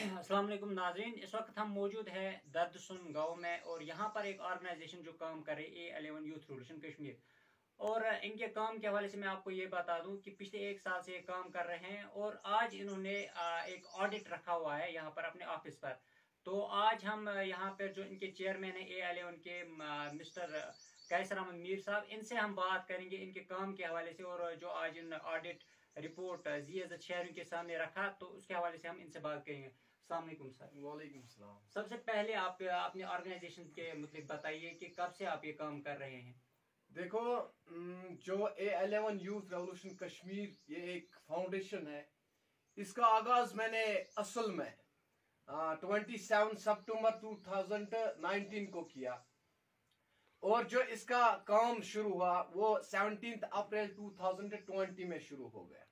अस्सलाम वालेकुम नाज़रीन, इस वक्त हम मौजूद है दर्दसुन गांव में और यहाँ पर एक ऑर्गेनाइजेशन जो काम कर रही है A11 यूथ रेवोल्यूशन कश्मीर। और इनके काम के हवाले से मैं आपको ये बता दूं कि पिछले एक साल से ये काम कर रहे हैं और आज इन्होंने एक ऑडिट रखा हुआ है यहाँ पर अपने ऑफिस पर। तो आज हम यहाँ पर जो इनके चेयरमैन है A11 के मिस्टर कैसर अहमद मीर साहब, इनसे हम बात करेंगे इनके काम के हवाले से। और जो आज इन ऑडिट रिपोर्ट जी शहरों के सामने रखा तो उसके हवाले से हम इनसे बात करेंगे। अस्सलाम वालेकुम सर। वालेकुम सलाम। सबसे पहले आप अपने ऑर्गेनाइजेशन के मतलब बताइए कि कब से आप ये काम कर रहे हैं। देखो, जो A11 यूथ रेवोल्यूशन कश्मीर ये एक फाउंडेशन है। इसका आगाज मैंने असल में 27 सितंबर 2019 को किया और जो इसका काम शुरू हुआ वो 17 अप्रैल 2020 में शुरू हो गया।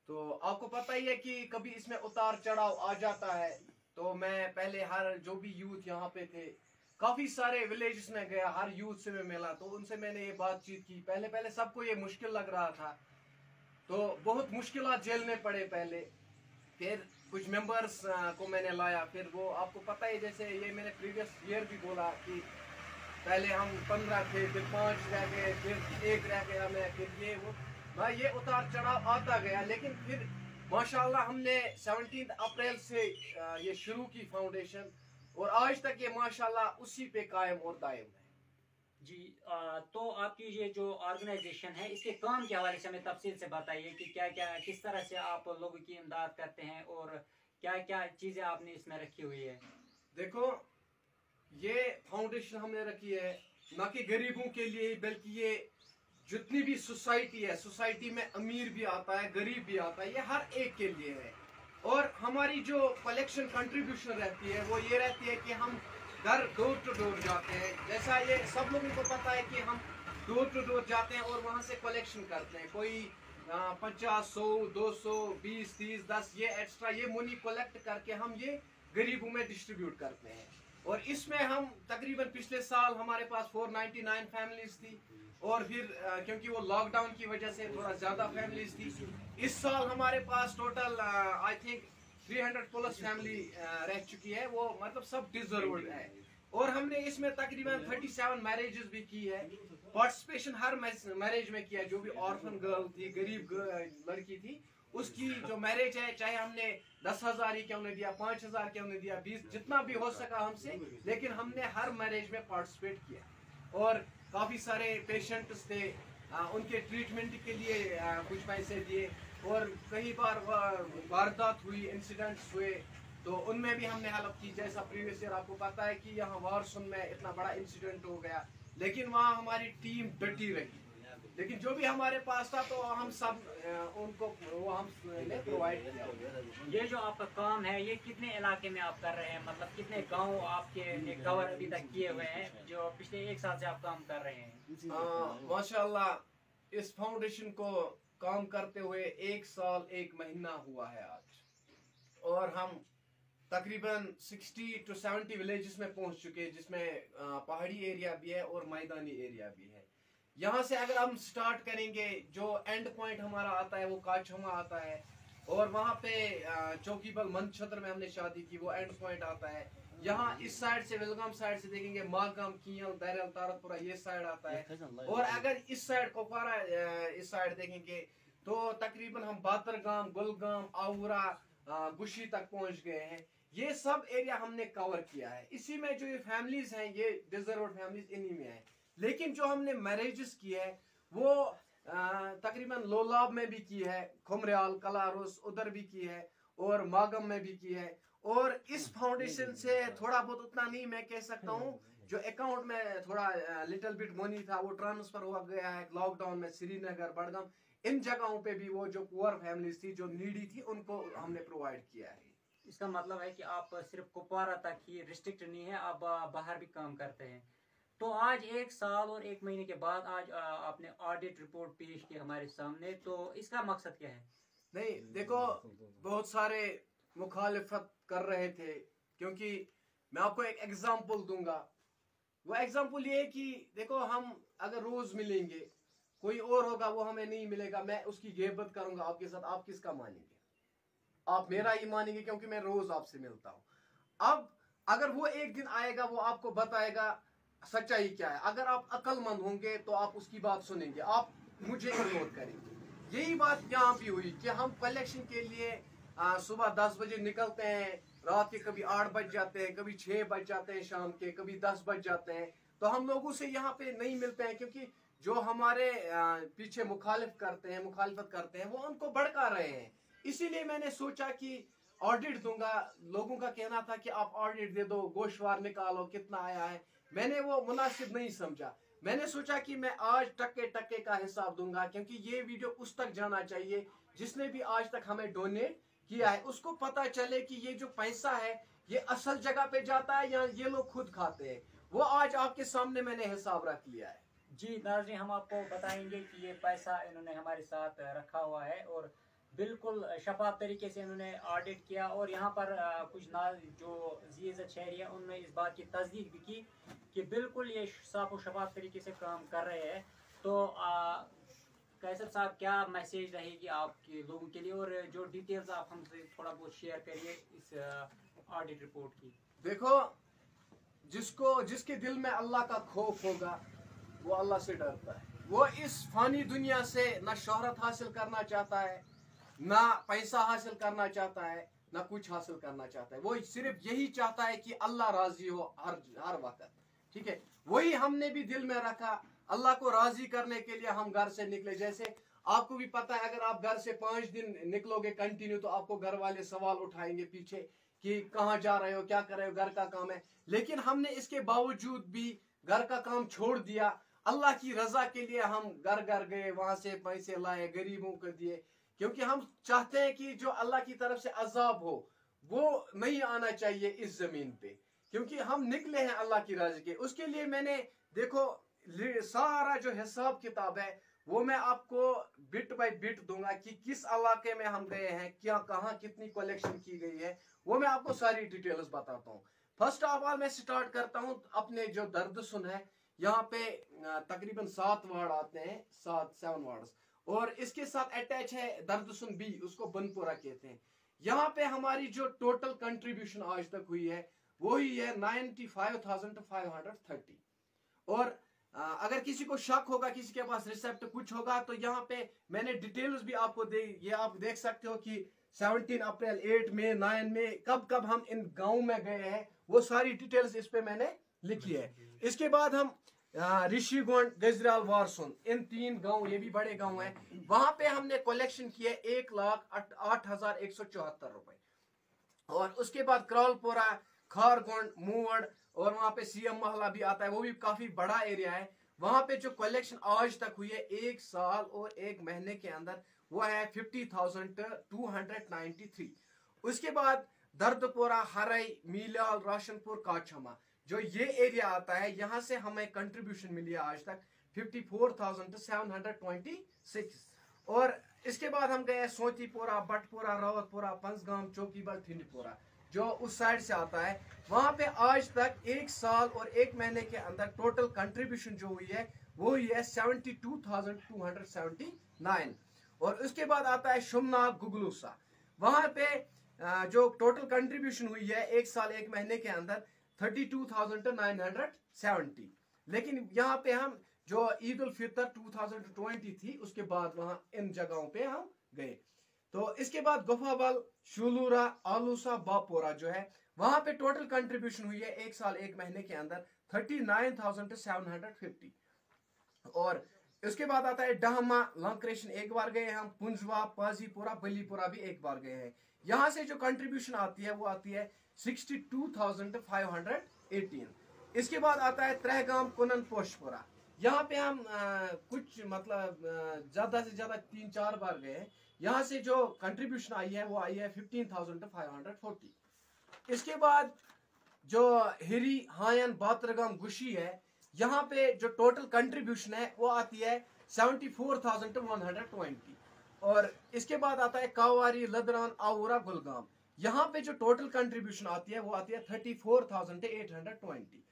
तो आपको पता ही है कि कभी इसमें उतार चढ़ाव आ जाता है। तो मैं पहले हर जो भी यूथ यहाँ पे थे, काफी सारे विलेजेस में गया, हर यूथ से मैं मिला, तो उनसे मैंने ये बातचीत की। पहले पहले सबको ये मुश्किल लग रहा था, तो बहुत मुश्किलात झेलने पड़े पहले। फिर कुछ मेंबर्स को मैंने लाया। फिर वो आपको पता है, जैसे ये मैंने प्रीवियस ईयर भी बोला कि पहले हम 15 थे, फिर 5 रह गए, फिर 1 रह गया मैं, फिर ये वो भाई ये उतार चढ़ाव आता गया। लेकिन फिर माशाल्लाह हमने 17 अप्रैल से ये शुरू की फाउंडेशन और आज तक ये माशाल्लाह उसी पे कायम और दायम है। जी, तो आपकी ये जो ऑर्गेनाइजेशन है इसके काम के हवाले से हमें तफसील से बताइए कि क्या क्या किस तरह से आप लोगों की इमदाद करते हैं और क्या क्या चीज़ें आपने इसमें रखी हुई है। देखो, ये फाउंडेशन हमने रखी है न कि गरीबों के लिए, बल्कि ये जितनी भी सोसाइटी है, सोसाइटी में अमीर भी आता है, गरीब भी आता है, ये हर एक के लिए है। और हमारी जो कलेक्शन कंट्रीब्यूशन रहती है वो ये रहती है कि हम घर डोर टू डोर जाते हैं। जैसा ये सब लोगों को पता है कि हम डोर टू डोर जाते हैं और वहां से कलेक्शन करते हैं। कोई 50, 100, 200, 20, 30, 10 ये एक्स्ट्रा ये मनी कलेक्ट करके हम ये गरीबों में डिस्ट्रीब्यूट करते हैं। और इसमें हम तकरीबन पिछले साल हमारे पास 499 फैमिलीज थी और फिर क्योंकि वो लॉकडाउन की वजह से थोड़ा ज्यादा फैमिलीज थी, इस साल हमारे पास total I think 300 plus family रह चुकी है। वो मतलब सब डिजर्व्ड है। और हमने इसमें तकरीबन 37 मैरिजेस भी की है। पार्टिसिपेशन हर मैरिज में किया है। जो भी ऑर्फन गर्ल थी, गरीब लड़की थी, उसकी जो मैरिज है, चाहे हमने 10,000 ही क्यों नहीं दिया, 5,000 क्यों नहीं दिया, 20 जितना भी हो सका हमसे, लेकिन हमने हर मैरिज में पार्टिसिपेट किया। और काफी सारे पेशेंट्स थे, उनके ट्रीटमेंट के लिए कुछ पैसे दिए। और कई बार वारदात हुई, इंसिडेंट्स हुए, तो उनमें भी हमने हेल्प की। जैसा प्रीवियस ईयर आपको पता है कि यहाँ वारसुन में इतना बड़ा इंसिडेंट हो गया, लेकिन वहाँ हमारी टीम डटी रही। लेकिन जो भी हमारे पास था तो हम सब उनको वो हमने प्रोवाइड किया। ये जो आपका काम है ये कितने इलाके में आप कर रहे हैं, मतलब कितने गांव आपके कवर अभी तक किए हुए हैं जो पिछले एक साल से आप काम कर रहे हैं। माशाल्लाह इस फाउंडेशन को काम करते हुए 1 साल 1 महीना हुआ है आज। और हम तकरीबन 60 to 70 विलेजेस में पहुंच चुके हैं, जिसमें पहाड़ी एरिया भी है और मैदानी एरिया भी है। यहाँ से अगर हम स्टार्ट करेंगे, जो एंड पॉइंट हमारा आता है वो काछमा आता है। और वहाँ पे चौकीबल मंछत्र में हमने शादी की, वो एंड पॉइंट आता है। यहाँ इस साइड से विलगाम साइड से देखेंगे, मागाम, कियल, दैरल, तारतपुरा ये साइड आता है। और अगर इस साइड कोपारा इस साइड देखेंगे तो तकरीबन हम बातरगाम, गुलगाम, आउरा, गुशी तक पहुंच गए हैं। ये सब एरिया हमने कवर किया है। इसी में जो ये फैमिलीज हैं, ये डिजर्व्ड फैमिलीज इन्हीं में है। लेकिन जो हमने मैरिजेस की है वो तकरीबन लोलाब में भी की है, खुमरियाल, कलारुस उधर भी की है और मागम में भी की है। और इस फाउंडेशन से थोड़ा बहुत, उतना नहीं मैं कह सकता हूँ, जो अकाउंट में थोड़ा लिटिल बिट मनी था वो ट्रांसफर हो गया है लॉकडाउन में। श्रीनगर, बड़गाम, इन जगहों पे भी वो जो पुअर फैमिलीज थी, जो नीडी थी, उनको हमने प्रोवाइड किया है। इसका मतलब है कि आप सिर्फ कुपवारा तक ही रिस्ट्रिक्ट नहीं है, आप बाहर भी काम करते हैं। तो आज 1 साल और 1 महीने के बाद आज आपने ऑडिट रिपोर्ट पेश की हमारे सामने, तो इसका मकसद क्या है। नहीं, देखो, बहुत सारे मुखालिफत कर रहे थे, क्योंकि मैं आपको एक एग्जांपल दूंगा। वो एग्जांपल ये है कि देखो, हम अगर रोज मिलेंगे, कोई और होगा वो हमें नहीं मिलेगा, मैं उसकी गिबत करूंगा आपके साथ, आप किसका मानेंगे। आप मेरा ही मानेंगे क्योंकि मैं रोज आपसे मिलता हूँ। अब अगर वो एक दिन आएगा, वो आपको बताएगा सच्चाई क्या है। अगर आप अक्लमंद होंगे तो आप उसकी बात सुनेंगे, आप मुझे इग्नोर करेंगे। यही बात यहाँ भी हुई कि हम कलेक्शन के लिए सुबह 10 बजे निकलते हैं, रात के कभी 8 बज जाते हैं, कभी 6 बज जाते हैं, शाम के कभी 10 बज जाते हैं। तो हम लोगों से यहाँ पे नहीं मिलते हैं क्योंकि जो हमारे पीछे मुखालिफत करते हैं वो उनको भड़का रहे हैं। इसीलिए मैंने सोचा कि ऑडिट दूंगा। लोगों का कहना था कि आप ऑडिट दे दो, गोशवार निकालो कितना आया है। मैंने वो मुनासिब नहीं समझा। मैंने सोचा कि मैं आज टक्के टक्के का हिसाब दूंगा, क्योंकि ये वीडियो उस तक जाना चाहिए जिसने भी आज तक हमें डोनेट किया है, उसको पता चले कि ये जो पैसा है ये असल जगह पे जाता है या ये लोग खुद खाते हैं। वो आज आपके सामने मैंने हिसाब रख लिया है। जी नाज़रीन, हम आपको बताएंगे कि ये पैसा इन्होंने हमारे साथ रखा हुआ है और बिल्कुल शफाफ तरीके से इन्होंने ऑडिट किया। और यहाँ पर कुछ जो ज़ीज़त शहरी है उन्होंने इस बात की तस्दीक भी की कि बिल्कुल ये साफ और शफाफ तरीके से काम कर रहे हैं। तो कैसर साहब, क्या मैसेज रहेगी आपके लोगों के लिए, और जो डिटेल्स आप हमसे थोड़ा बहुत शेयर करिए इस ऑडिट रिपोर्ट की। देखो, जिसके दिल में अल्लाह का खौफ होगा वो अल्लाह से डरता है। वो इस फानी दुनिया से ना शोहरत हासिल करना चाहता है, ना पैसा हासिल करना चाहता है, ना कुछ हासिल करना चाहता है। वो सिर्फ यही चाहता है कि अल्लाह राजी हो हर वक्त। ठीक है, वही हमने भी दिल में रखा। अल्लाह को राजी करने के लिए हम घर से निकले। जैसे आपको भी पता है, अगर आप घर से 5 दिन निकलोगे कंटिन्यू तो आपको घर वाले सवाल उठाएंगे पीछे कि कहाँ जा रहे हो, क्या कर रहे हो, घर का काम है। लेकिन हमने इसके बावजूद भी घर का काम छोड़ दिया। अल्लाह की रजा के लिए हम घर घर गए, वहां से पैसे लाए, गरीबों को दिए, क्योंकि हम चाहते हैं कि जो अल्लाह की तरफ से अजाब हो वो नहीं आना चाहिए इस जमीन पे, क्योंकि हम निकले हैं अल्लाह की रजा के। उसके लिए मैंने देखो सारा जो हिसाब किताब है वो मैं आपको बिट बाय बिट दूंगा कि किस इलाके में हम गए हैं, क्या कहाँ कितनी कलेक्शन की गई है, वो मैं आपको सारी डिटेल्स बताता हूँ। फर्स्ट ऑफ ऑल मैं स्टार्ट करता हूँ अपने जो दर्द सुन है। यहाँ पे तकरीबन 7 वार्ड आते हैं, 7 वार्ड्स, और इसके साथ अटैच है दर्द सुन बी, उसको बनपुरा कहते हैं। यहाँ पे हमारी जो टोटल कंट्रीब्यूशन आज तक हुई है वो ही है 95,530। और अगर किसी को शक होगा, किसी के पास रिसेप्ट कुछ होगा, तो यहाँ पे मैंने डिटेल्स भी आपको ये आप देख सकते हो कि 17 अप्रैल, 8 मई, 9 में कब कब हम इन गाँव में गए हैं, वो सारी डिटेल्स इस पे मैंने लिखी है। इसके बाद हम ऋषिगुंड, गजराल, वारसुन, इन 3 गांव, ये भी बड़े गांव हैं, वहां पे हमने कलेक्शन किया 1,08,174 रुपए। और उसके बाद क्रौलपुरा, खारगुंड, मूवड़, और वहां पे सीएम महला भी आता है, वो भी काफी बड़ा एरिया है। वहां पे जो कलेक्शन आज तक हुई है 1 साल और 1 महीने के अंदर, वो है 50,293। उसके बाद दर्दपुरा, हरई, मीलाल, राशनपुर, काछमा, जो ये एरिया आता है, यहां से हमें कंट्रीब्यूशन मिली है आज तक 54,726। और इसके बाद हम गए सोतीपुरा, बटपुरा, रावतपुरा, पंचगाम, चौकीबल, थिंडपुरा, जो उस साइड से आता है। वहां पे आज तक 1 साल और 1 महीने के अंदर टोटल कंट्रीब्यूशन जो हुई है वो हुई है 72,279। और उसके बाद आता है शुमनाग, गुगलूसा, वहां पे जो टोटल कंट्रीब्यूशन हुई है 1 साल 1 महीने के अंदर 32,970। लेकिन यहाँ पे हम जो ईद उल फितर 2020 थी उसके बाद वहां इन जगहों पे हम गए। तो इसके बाद गुफाबल, शूलूरा, आलूसा, बापोरा जो है, वहां पे टोटल कंट्रीब्यूशन हुई है 1 साल 1 महीने के अंदर 39,750। और उसके बाद आता है डहमा, लंक्रेशन एक बार गए हम, पुंजवा, पाजीपुरा, बलीपुरा भी एक बार गए हैं। यहाँ से जो कंट्रीब्यूशन आती है वो आती है 62,518। इसके बाद आता है त्रहगाम, कुनन, पोशपुरा, यहाँ पे हम कुछ मतलब ज्यादा से ज्यादा 3-4 बार गए हैं। यहाँ से जो कंट्रीब्यूशन आई है वो आई है 15,540। इसके बाद जो हिरी, हायन, बातरगाम, गुशी है, यहाँ पे जो टोटल कंट्रीब्यूशन है वो आती है 74,120। और इसके बाद आता है कावारी, लदरान, आउरा, गुलगाम, यहाँ पे जो टोटल कंट्रीब्यूशन आती है वो आती है 34,820।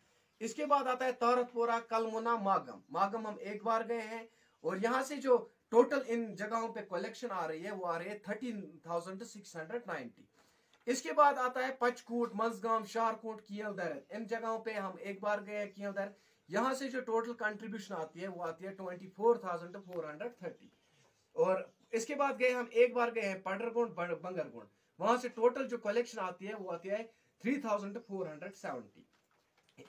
इसके बाद आता है तारतपुरा, कलमुना, मागम हम एक बार गए हैं। और यहाँ से जो टोटल इन जगहों पे कलेक्शन आ रही है वो आ रही है 13,690। इसके बाद आता है पचकूट, मजगाम, शाहरकोट, कियलदर। इन जगहों पे हम एक बार गए कियलदर, यहाँ से जो टोटल कंट्रीब्यूशन आती है वो आती है 24,430। और इसके बाद गए हम एक बार गए हैं पडरगोंड, बंगरगोंड, वहां से टोटल जो कलेक्शन आती है वो आती है 3,470।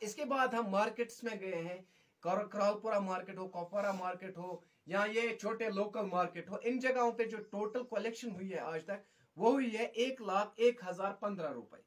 इसके बाद हम मार्केट्स में गए हैं, करालपुरा मार्केट हो, कुपवारा मार्केट हो, या ये छोटे लोकल मार्केट हो। इन जगहों पे जो टोटल कलेक्शन हुई है आज तक वो हुई है 1,01,015 रुपए।